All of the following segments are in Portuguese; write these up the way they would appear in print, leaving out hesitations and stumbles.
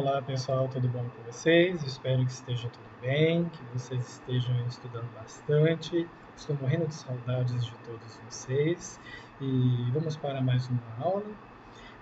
Olá pessoal, tudo bom com vocês? Espero que esteja tudo bem, que vocês estejam estudando bastante. Estou morrendo de saudades de todos vocês e vamos para mais uma aula.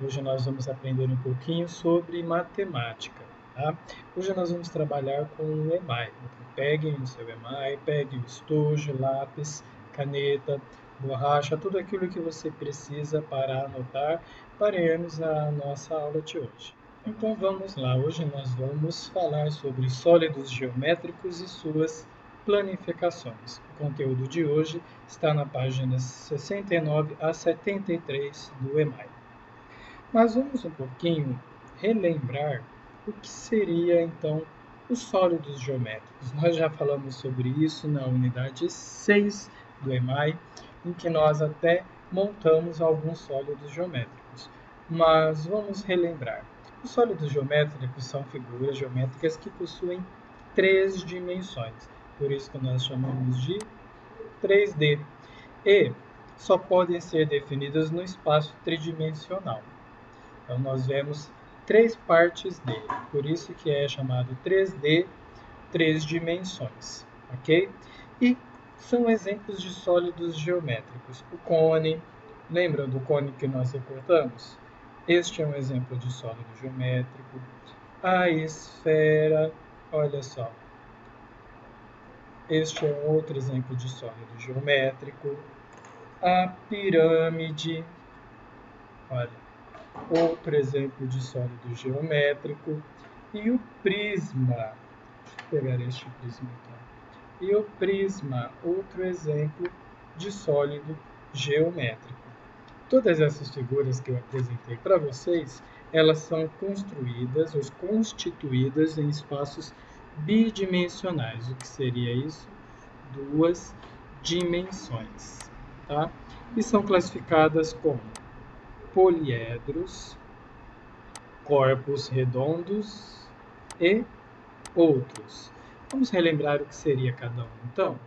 Hoje nós vamos aprender um pouquinho sobre matemática, tá? Hoje nós vamos trabalhar com o EMAI. Então, peguem o seu EMAI, peguem o estojo, lápis, caneta, borracha, tudo aquilo que você precisa para anotar para irmos à nossa aula de hoje. Então vamos lá, hoje nós vamos falar sobre sólidos geométricos e suas planificações. O conteúdo de hoje está na página 69 a 73 do EMAI. Mas vamos um pouquinho relembrar o que seria então os sólidos geométricos. Nós já falamos sobre isso na unidade 6 do EMAI, em que nós até montamos alguns sólidos geométricos. Mas vamos relembrar. Os sólidos geométricos são figuras geométricas que possuem três dimensões, por isso que nós chamamos de 3D, e só podem ser definidas no espaço tridimensional. Então, nós vemos três partes dele, por isso que é chamado 3D, três dimensões, ok? E são exemplos de sólidos geométricos. O cone, lembram do cone que nós recortamos? Este é um exemplo de sólido geométrico. A esfera, olha só. Este é um outro exemplo de sólido geométrico. A pirâmide, olha, outro exemplo de sólido geométrico. E o prisma, deixa eu pegar este prisma aqui. E o prisma, outro exemplo de sólido geométrico. Todas essas figuras que eu apresentei para vocês, elas são construídas ou constituídas em espaços bidimensionais. O que seria isso? Duas dimensões, tá? E são classificadas como poliedros, corpos redondos e outros. Vamos relembrar o que seria cada um, então?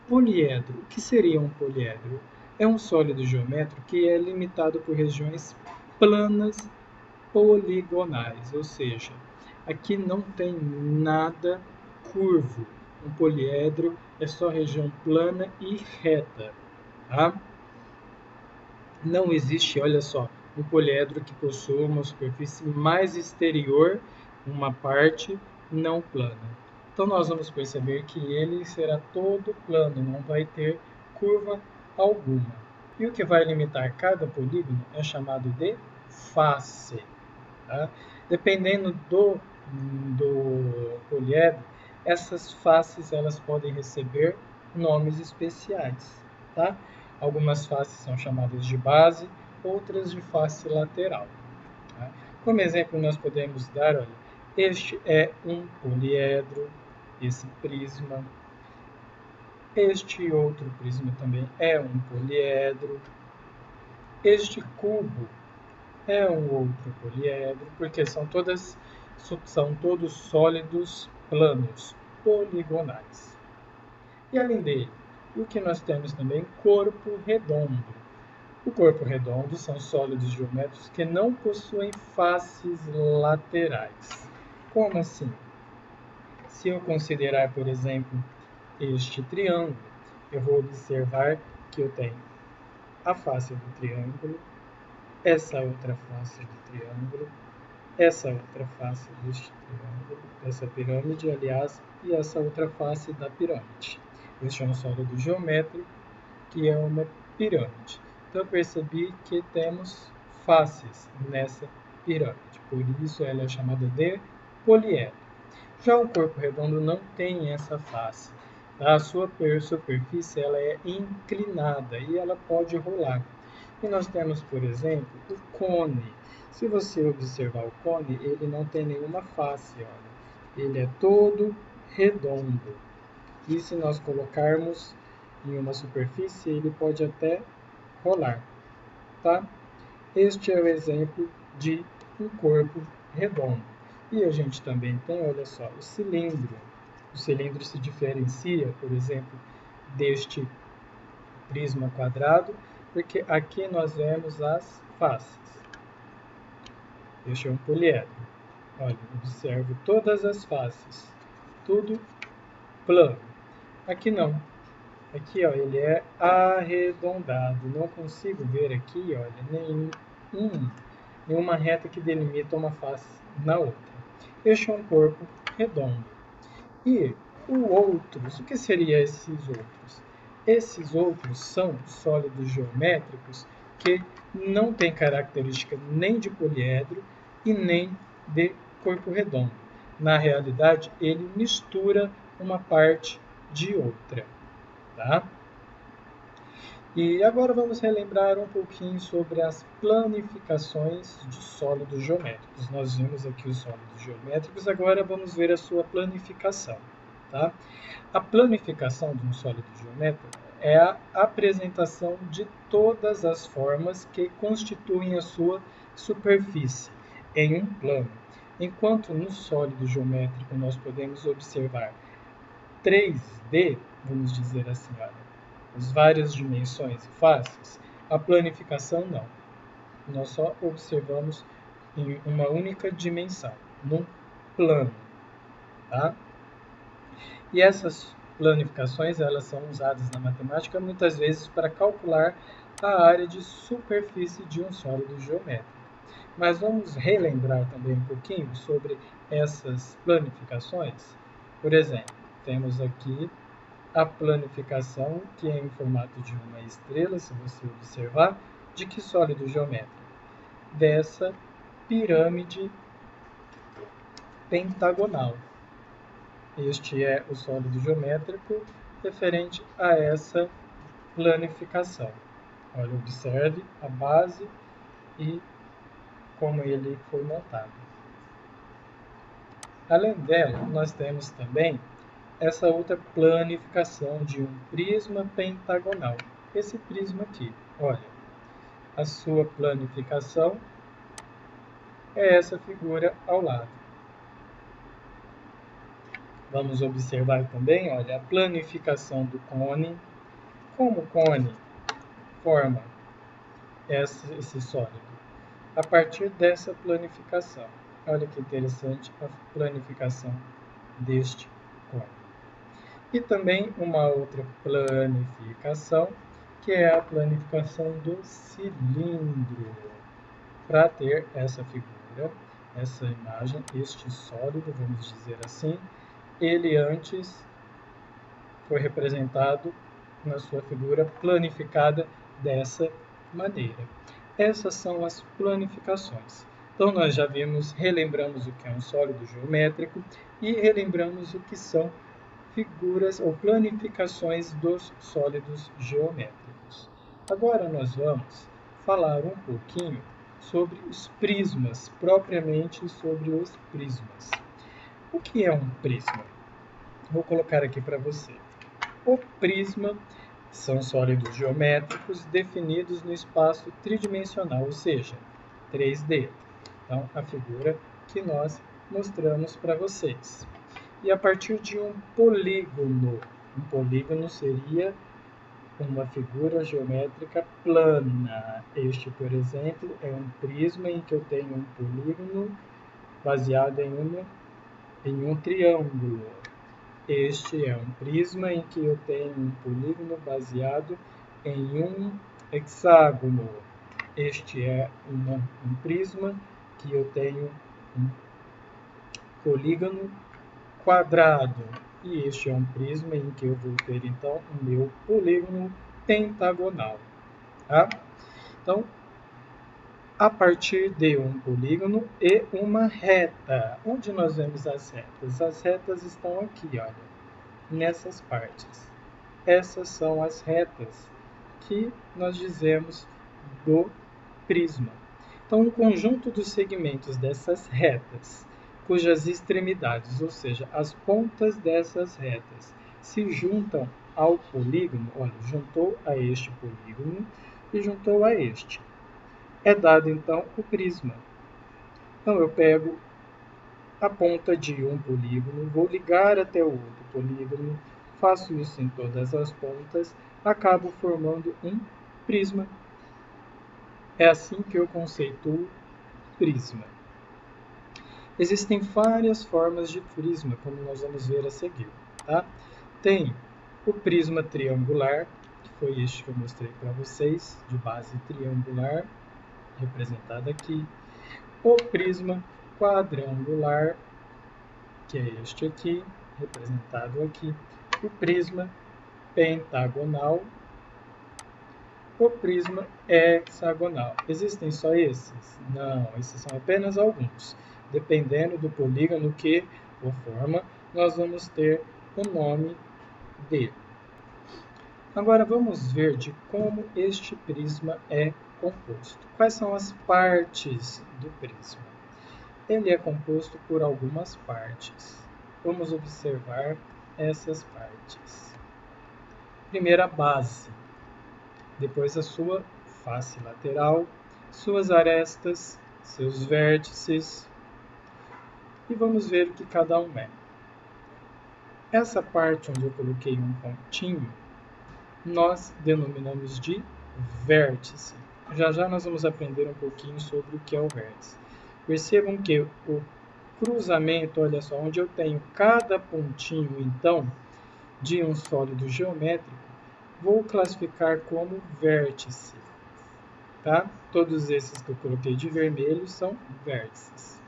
Poliedro. O que seria um poliedro? É um sólido geométrico que é limitado por regiões planas poligonais, ou seja, aqui não tem nada curvo. Um poliedro é só região plana e reta, tá? Não existe, olha só, um poliedro que possua uma superfície mais exterior, uma parte não plana. Então, nós vamos perceber que ele será todo plano, não vai ter curva alguma. E o que vai limitar cada polígono é chamado de face. Tá? Dependendo do poliedro, essas faces elas podem receber nomes especiais. Tá? Algumas faces são chamadas de base, outras de face lateral. Tá? Como exemplo, nós podemos dar, olha, este é um poliedro, esse prisma. Este outro prisma também é um poliedro. Este cubo é um outro poliedro, porque são todos sólidos planos, poligonais. E além dele, o que nós temos também? Corpo redondo. O corpo redondo são sólidos geométricos que não possuem faces laterais. Como assim? Se eu considerar, por exemplo, este triângulo, eu vou observar que eu tenho a face do triângulo, essa outra face do triângulo, essa outra face deste triângulo, dessa pirâmide, aliás, e essa outra face da pirâmide. Este é um sólido geométrico que é uma pirâmide. Então, eu percebi que temos faces nessa pirâmide, por isso ela é chamada de poliedro. Já o corpo redondo não tem essa face. A sua superfície ela é inclinada e ela pode rolar. E nós temos, por exemplo, o cone. Se você observar o cone, ele não tem nenhuma face, olha. Ele é todo redondo. E se nós colocarmos em uma superfície, ele pode até rolar, tá? Este é o exemplo de um corpo redondo. E a gente também tem, olha só, o cilindro. O cilindro se diferencia, por exemplo, deste prisma quadrado, porque aqui nós vemos as faces. Este é um poliedro. Olha, observo todas as faces, tudo plano. Aqui não. Aqui, ó, ele é arredondado. Não consigo ver aqui, olha, nenhuma reta que delimita uma face na outra. Este é um corpo redondo. E o que seriam esses outros? Esses outros são sólidos geométricos que não têm característica nem de poliedro e nem de corpo redondo. Na realidade, ele mistura uma parte de outra. Tá? E agora vamos relembrar um pouquinho sobre as planificações de sólidos geométricos. Nós vimos aqui os sólidos geométricos, agora vamos ver a sua planificação. Tá? A planificação de um sólido geométrico é a apresentação de todas as formas que constituem a sua superfície em um plano. Enquanto no sólido geométrico nós podemos observar 3D, vamos dizer assim, olha, as várias dimensões e faces, a planificação não. Nós só observamos em uma única dimensão, num plano. Tá? E essas planificações elas são usadas na matemática muitas vezes para calcular a área de superfície de um sólido geométrico. Mas vamos relembrar também um pouquinho sobre essas planificações. Por exemplo, temos aqui a planificação, que é em formato de uma estrela, se você observar, de que sólido geométrico? Dessa pirâmide pentagonal. Este é o sólido geométrico referente a essa planificação. Olha, observe a base e como ele foi montado. Além dela, nós temos também essa outra planificação de um prisma pentagonal. Esse prisma aqui, olha, a sua planificação é essa figura ao lado. Vamos observar também, olha, a planificação do cone. Como o cone forma esse sólido? A partir dessa planificação. Olha que interessante a planificação deste cone. E também uma outra planificação, que é a planificação do cilindro. Para ter essa figura, essa imagem, este sólido, vamos dizer assim, ele antes foi representado na sua figura planificada dessa maneira. Essas são as planificações. Então, nós já vimos, relembramos o que é um sólido geométrico e relembramos o que são figuras ou planificações dos sólidos geométricos. Agora nós vamos falar um pouquinho sobre os prismas, propriamente sobre os prismas. O que é um prisma? Vou colocar aqui para você. O prisma são sólidos geométricos definidos no espaço tridimensional, ou seja, 3D. Então, a figura que nós mostramos para vocês. E a partir de um polígono seria uma figura geométrica plana. Este, por exemplo, é um prisma em que eu tenho um polígono baseado em um triângulo. Este é um prisma em que eu tenho um polígono baseado em um hexágono. Este é um prisma que eu tenho um polígono quadrado. E este é um prisma em que eu vou ter, então, o meu polígono pentagonal. Tá? Então, a partir de um polígono e uma reta. Onde nós vemos as retas? As retas estão aqui, olha, nessas partes. Essas são as retas que nós dizemos do prisma. Então, um conjunto dos segmentos dessas retas, cujas extremidades, ou seja, as pontas dessas retas, se juntam ao polígono, olha, juntou a este polígono e juntou a este. É dado, então, o prisma. Então, eu pego a ponta de um polígono, vou ligar até o outro polígono, faço isso em todas as pontas, acabo formando um prisma. É assim que eu conceituo prisma. Existem várias formas de prisma, como nós vamos ver a seguir. Tá? Tem o prisma triangular, que foi este que eu mostrei para vocês, de base triangular, representado aqui. O prisma quadrangular, que é este aqui, representado aqui. O prisma pentagonal. O prisma hexagonal. Existem só esses? Não, esses são apenas alguns. Dependendo do polígono que o forma, nós vamos ter o nome dele. Agora vamos ver de como este prisma é composto. Quais são as partes do prisma? Ele é composto por algumas partes. Vamos observar essas partes. Primeiro, a base. Depois, a sua face lateral, suas arestas, seus vértices. E vamos ver o que cada um é. Essa parte onde eu coloquei um pontinho, nós denominamos de vértice. Já já nós vamos aprender um pouquinho sobre o que é o vértice. Percebam que o cruzamento, olha só, onde eu tenho cada pontinho, então, de um sólido geométrico, vou classificar como vértice. Tá? Todos esses que eu coloquei de vermelho são vértices.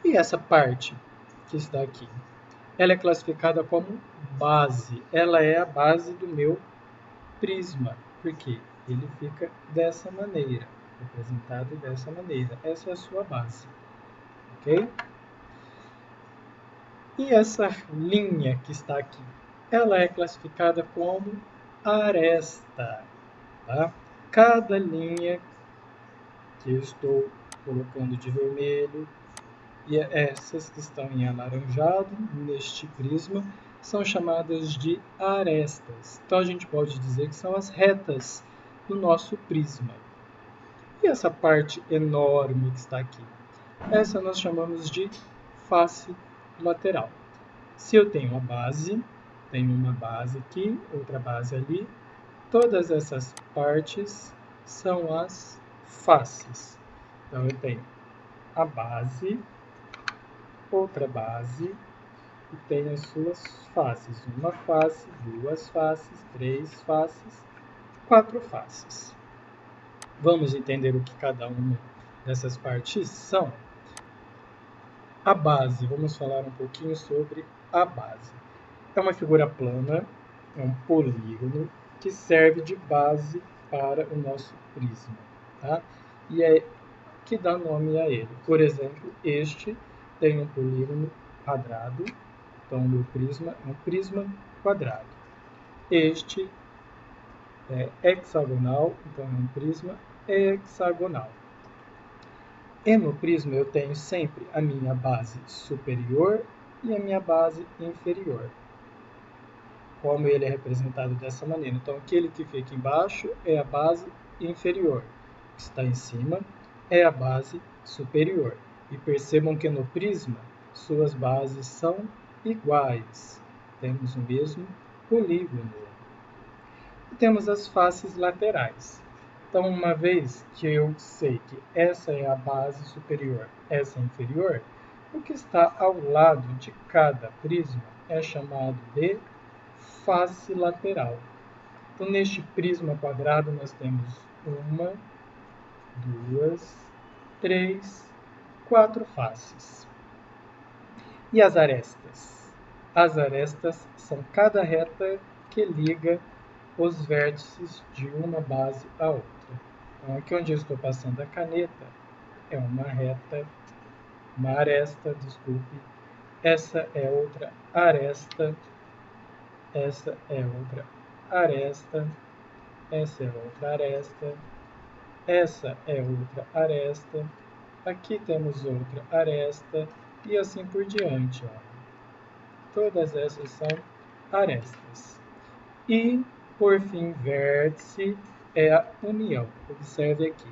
E essa parte que está aqui? Ela é classificada como base. Ela é a base do meu prisma, porque ele fica dessa maneira, representado dessa maneira. Essa é a sua base, ok? E essa linha que está aqui, ela é classificada como aresta, tá? Cada linha que eu estou colocando de vermelho e essas que estão em alaranjado neste prisma são chamadas de arestas. Então a gente pode dizer que são as retas do nosso prisma. E essa parte enorme que está aqui? Essa nós chamamos de face lateral. Se eu tenho a base, tenho uma base aqui, outra base ali, todas essas partes são as faces. Então eu tenho a base, outra base, e tem as suas faces. Uma face, duas faces, três faces, quatro faces. Vamos entender o que cada uma dessas partes são? A base, vamos falar um pouquinho sobre a base. É uma figura plana, é um polígono que serve de base para o nosso prisma. Tá? E é que dá nome a ele. Por exemplo, este tem um polígono quadrado, então o meu prisma é um prisma quadrado. Este é hexagonal, então é um prisma hexagonal. E no prisma eu tenho sempre a minha base superior e a minha base inferior. Como ele é representado dessa maneira. Então, aquele que fica embaixo é a base inferior. O que está em cima é a base superior. E percebam que no prisma, suas bases são iguais. Temos o mesmo polígono. E temos as faces laterais. Então, uma vez que eu sei que essa é a base superior, essa é inferior, o que está ao lado de cada prisma é chamado de face lateral. Então, neste prisma quadrado, nós temos uma, duas, três, quatro faces. E as arestas? As arestas são cada reta que liga os vértices de uma base à outra. Então, aqui onde eu estou passando a caneta, é uma reta, uma aresta, desculpe. Essa é outra aresta. Essa é outra aresta. Essa é outra aresta. Essa é outra aresta. Aqui temos outra aresta. E assim por diante. Ó. Todas essas são arestas. E, por fim, vértice é a união. Observe aqui.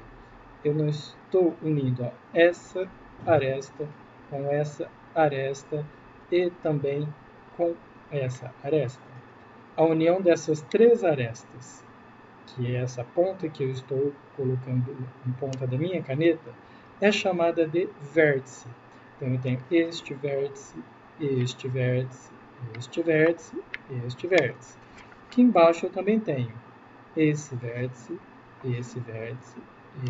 Eu não estou unindo ó, essa aresta com essa aresta e também com essa aresta. A união dessas três arestas, que é essa ponta que eu estou colocando em ponta da minha caneta, é chamada de vértice. Então, eu tenho este vértice, este vértice, este vértice, este vértice. Aqui embaixo eu também tenho esse vértice, esse vértice,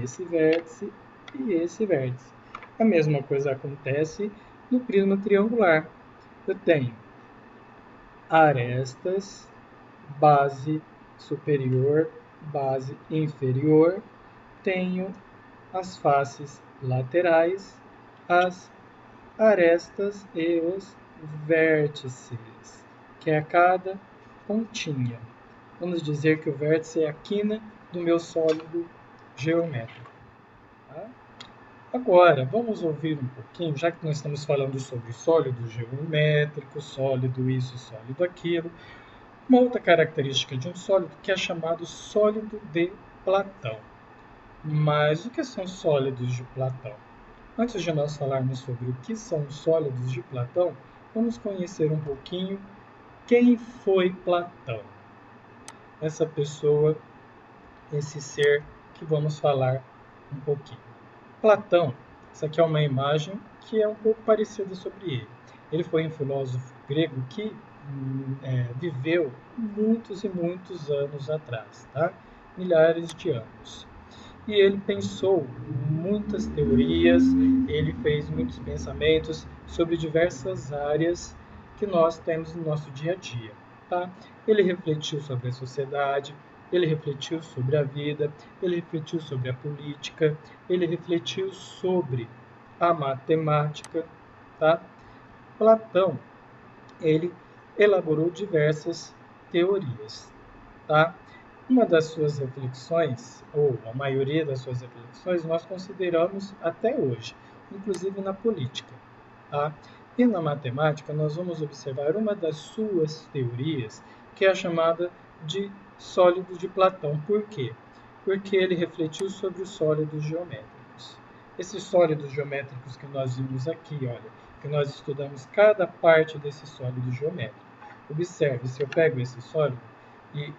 esse vértice e esse vértice. A mesma coisa acontece no prisma triangular. Eu tenho arestas, base superior, base inferior, tenho as faces laterais, as arestas e os vértices, que é cada pontinha. Vamos dizer que o vértice é a quina do meu sólido geométrico. Tá? Agora, vamos ouvir um pouquinho, já que nós estamos falando sobre sólido geométrico, sólido isso, sólido aquilo, uma outra característica de um sólido que é chamado sólido de Platão. Mas o que são sólidos de Platão? Antes de nós falarmos sobre o que são os sólidos de Platão, vamos conhecer um pouquinho quem foi Platão. Essa pessoa, esse ser que vamos falar um pouquinho. Platão, essa aqui é uma imagem que é um pouco parecida sobre ele. Ele foi um filósofo grego que viveu muitos e muitos anos atrás, tá? Milhares de anos. E ele pensou muitas teorias, ele fez muitos pensamentos sobre diversas áreas que nós temos no nosso dia a dia. Tá? Ele refletiu sobre a sociedade, ele refletiu sobre a vida, ele refletiu sobre a política, ele refletiu sobre a matemática. Tá? Platão, ele elaborou diversas teorias. Tá? Uma das suas reflexões, ou a maioria das suas reflexões, nós consideramos até hoje, inclusive na política. Tá? E na matemática, nós vamos observar uma das suas teorias, que é a chamada de sólido de Platão. Por quê? Porque ele refletiu sobre os sólidos geométricos. Esses sólidos geométricos que nós vimos aqui, olha, que nós estudamos cada parte desse sólido geométrico. Observe, se eu pego esse sólido e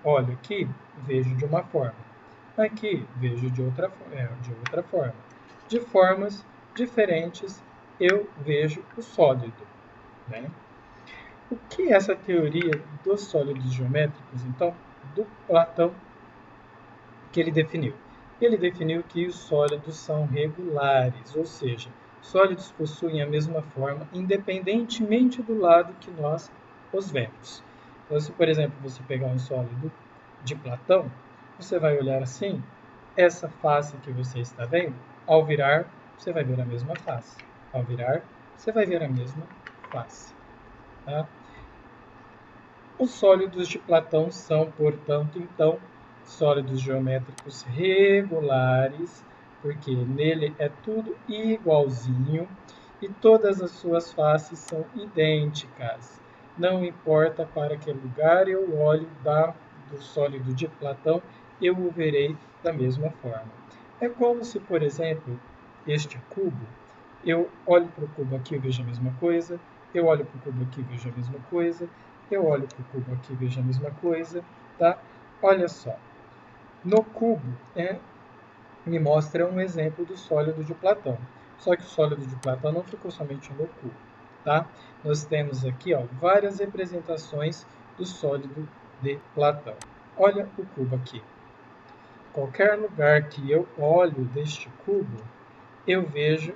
olho aqui, vejo de uma forma. Aqui, vejo de outra forma. De formas diferentes, eu vejo o sólido. Né? O que é essa teoria dos sólidos geométricos, então, do Platão, que ele definiu? Ele definiu que os sólidos são regulares, ou seja, sólidos possuem a mesma forma, independentemente do lado que nós os vemos. Então, se, por exemplo, você pegar um sólido de Platão, você vai olhar assim, essa face que você está vendo, ao virar, você vai ver a mesma face. Ao virar, você vai ver a mesma face. Tá? Os sólidos de Platão são, portanto, então, sólidos geométricos regulares, porque nele é tudo igualzinho e todas as suas faces são idênticas. Não importa para que lugar eu olho do sólido de Platão, eu o verei da mesma forma. É como se, por exemplo, este cubo, eu olho para o cubo aqui e vejo a mesma coisa, eu olho para o cubo aqui e vejo a mesma coisa, eu olho para o cubo aqui e vejo a mesma coisa, tá? Olha só, no cubo me mostra um exemplo do sólido de Platão. Só que o sólido de Platão não ficou somente no cubo, tá? Nós temos aqui várias representações do sólido de Platão. Olha o cubo aqui. Qualquer lugar que eu olho deste cubo, eu vejo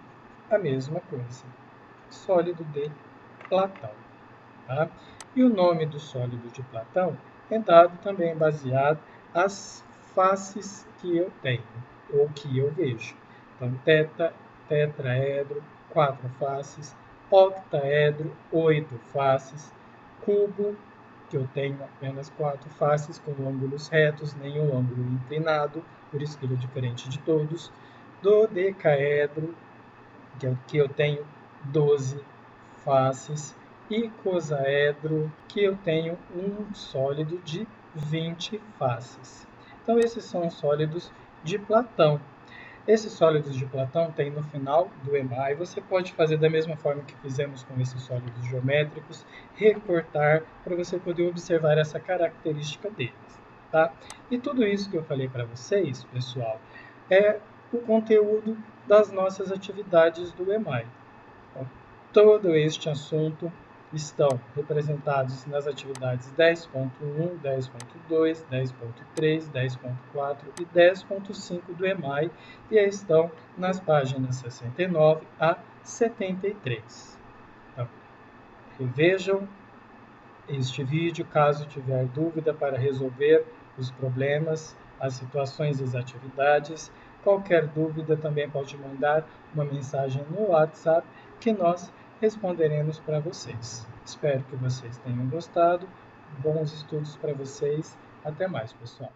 a mesma coisa. Sólido de Platão. Tá? E o nome do sólido de Platão é dado também baseado às faces que eu tenho, ou que eu vejo. Então, tetraedro, 4 faces, octaedro, 8 faces, cubo, que eu tenho apenas 4 faces com ângulos retos, nenhum ângulo inclinado, por isso que ele é diferente de todos, dodecaedro, que eu tenho 12 faces, icosaedro, que eu tenho um sólido de 20 faces. Então, esses são os sólidos de Platão. Esses sólidos de Platão tem no final do EMAI. Você pode fazer da mesma forma que fizemos com esses sólidos geométricos, recortar para você poder observar essa característica deles. Tá? E tudo isso que eu falei para vocês, pessoal, é o conteúdo das nossas atividades do EMAI. todo este assunto estão representados nas atividades 10.1, 10.2, 10.3, 10.4 e 10.5 do EMAI e estão nas páginas 69 a 73. Então, revejam este vídeo caso tiver dúvida para resolver os problemas, as situações e as atividades. Qualquer dúvida também pode mandar uma mensagem no WhatsApp que nós responderemos para vocês. Espero que vocês tenham gostado. Bons estudos para vocês. Até mais, pessoal.